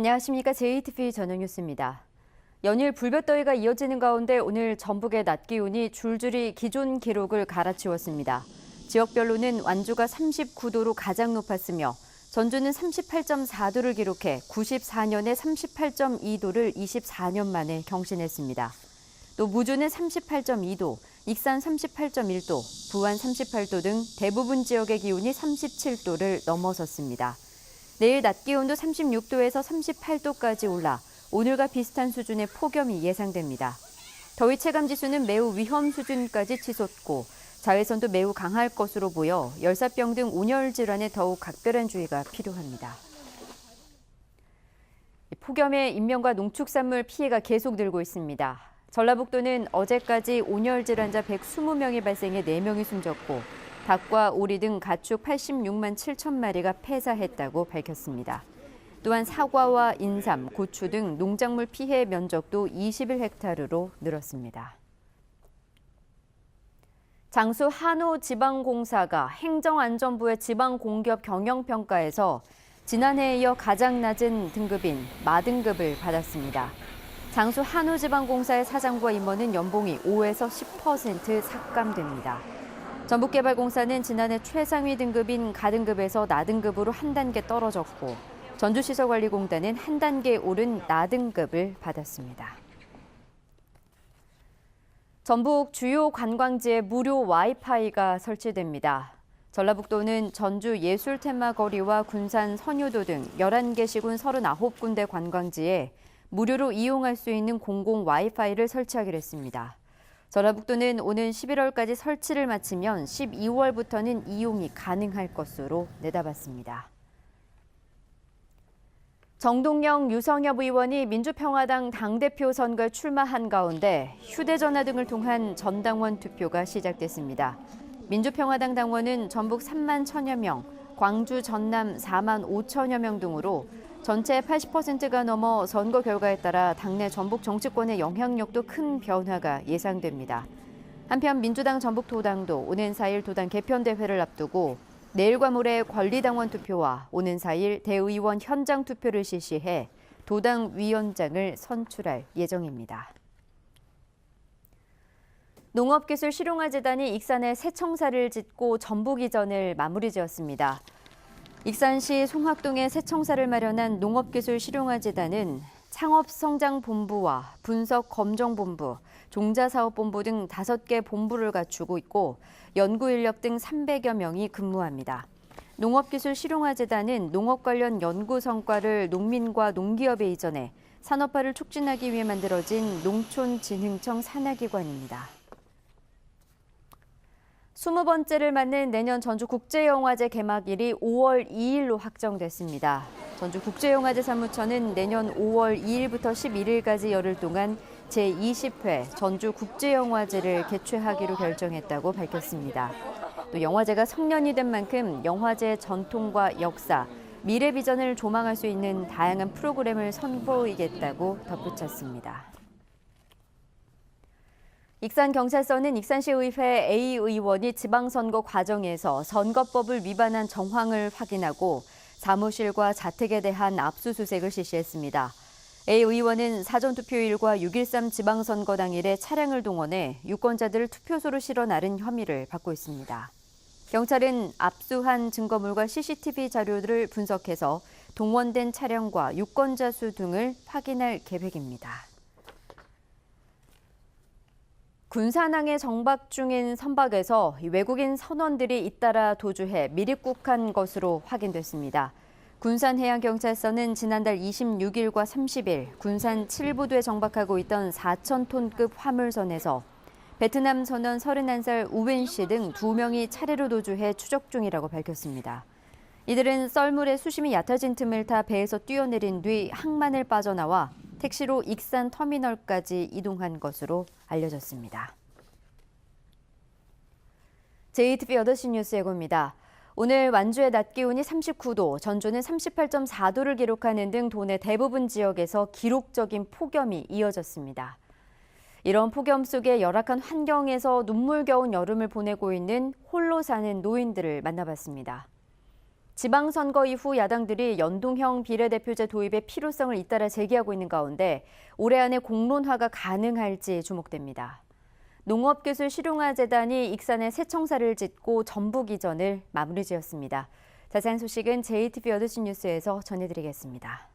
안녕하십니까. JTBC 저녁 뉴스입니다. 연일 불볕더위가 이어지는 가운데 오늘 전북의 낮 기온이 줄줄이 기존 기록을 갈아치웠습니다. 지역별로는 완주가 39도로 가장 높았으며 전주는 38.4도를 기록해 94년에 38.2도를 24년 만에 경신했습니다. 또 무주는 38.2도, 익산 38.1도, 부안 38도 등 대부분 지역의 기온이 37도를 넘어섰습니다. 내일 낮 기온도 36도에서 38도까지 올라 오늘과 비슷한 수준의 폭염이 예상됩니다. 더위 체감 지수는 매우 위험 수준까지 치솟고 자외선도 매우 강할 것으로 보여 열사병 등 온열 질환에 더욱 각별한 주의가 필요합니다. 폭염에 인명과 농축산물 피해가 계속 늘고 있습니다. 전라북도는 어제까지 온열 질환자 120명이 발생해 4명이 숨졌고 닭과 오리 등 가축 86만 7천 마리가 폐사했다고 밝혔습니다. 또한 사과와 인삼, 고추 등 농작물 피해 면적도 21헥타르로 늘었습니다. 장수 한우지방공사가 행정안전부의 지방공기업 경영평가에서 지난해에 이어 가장 낮은 등급인 마등급을 받았습니다. 장수 한우지방공사의 사장과 임원은 연봉이 5에서 10% 삭감됩니다. 전북개발공사는 지난해 최상위 등급인 가등급에서 나등급으로 한 단계 떨어졌고 전주시설관리공단은 한 단계 오른 나등급을 받았습니다. 전북 주요 관광지에 무료 와이파이가 설치됩니다. 전라북도는 전주 예술테마거리와 군산 선유도 등 11개 시군 39군데 관광지에 무료로 이용할 수 있는 공공 와이파이를 설치하기로 했습니다. 전라북도는 오는 11월까지 설치를 마치면 12월부터는 이용이 가능할 것으로 내다봤습니다. 정동영, 유성엽 의원이 민주평화당 당대표 선거에 출마한 가운데 휴대전화 등을 통한 전당원 투표가 시작됐습니다. 민주평화당 당원은 전북 3만 1천여 명, 광주, 전남 4만 5천여 명 등으로 전체 80%가 넘어 선거 결과에 따라 당내 전북 정치권의 영향력도 큰 변화가 예상됩니다. 한편 민주당 전북도당도 오는 4일 도당 개편대회를 앞두고 내일과 모레 권리당원 투표와 오는 4일 대의원 현장 투표를 실시해 도당 위원장을 선출할 예정입니다. 농업기술실용화재단이 익산에 새 청사를 짓고 전북 이전을 마무리 지었습니다. 익산시 송학동에 새 청사를 마련한 농업기술실용화재단은 창업성장본부와 분석검정본부, 종자사업본부 등 5개 본부를 갖추고 있고 연구인력 등 300여 명이 근무합니다. 농업기술실용화재단은 농업 관련 연구 성과를 농민과 농기업에 이전해 산업화를 촉진하기 위해 만들어진 농촌진흥청 산하기관입니다. 20번째를 맞는 내년 전주국제영화제 개막일이 5월 2일로 확정됐습니다. 전주국제영화제 사무처는 내년 5월 2일부터 11일까지 열흘 동안 제20회 전주국제영화제를 개최하기로 결정했다고 밝혔습니다. 또 영화제가 성년이 된 만큼 영화제의 전통과 역사, 미래 비전을 조망할 수 있는 다양한 프로그램을 선보이겠다고 덧붙였습니다. 익산경찰서는 익산시의회 A 의원이 지방선거 과정에서 선거법을 위반한 정황을 확인하고 사무실과 자택에 대한 압수수색을 실시했습니다. A 의원은 사전투표일과 6.13 지방선거 당일에 차량을 동원해 유권자들을 투표소로 실어 나른 혐의를 받고 있습니다. 경찰은 압수한 증거물과 CCTV 자료들을 분석해서 동원된 차량과 유권자 수 등을 확인할 계획입니다. 군산항에 정박 중인 선박에서 외국인 선원들이 잇따라 도주해 미입국한 것으로 확인됐습니다. 군산해양경찰서는 지난달 26일과 30일 군산 7부두에 정박하고 있던 4,000톤급 화물선에서 베트남 선원 31살 우웬 씨 등 2명이 차례로 도주해 추적 중이라고 밝혔습니다. 이들은 썰물에 수심이 얕아진 틈을 타 배에서 뛰어내린 뒤 항만을 빠져나와 택시로 익산 터미널까지 이동한 것으로 알려졌습니다. JTBC 8시 뉴스 예고입니다. 오늘 완주의 낮 기온이 39도, 전주는 38.4도를 기록하는 등 도내 대부분 지역에서 기록적인 폭염이 이어졌습니다. 이런 폭염 속에 열악한 환경에서 눈물겨운 여름을 보내고 있는 홀로 사는 노인들을 만나봤습니다. 지방선거 이후 야당들이 연동형 비례대표제 도입의 필요성을 잇따라 제기하고 있는 가운데 올해 안에 공론화가 가능할지 주목됩니다. 농업기술실용화재단이 익산에 새 청사를 짓고 전북 이전을 마무리 지었습니다. 자세한 소식은 JTB 8시 뉴스에서 전해드리겠습니다.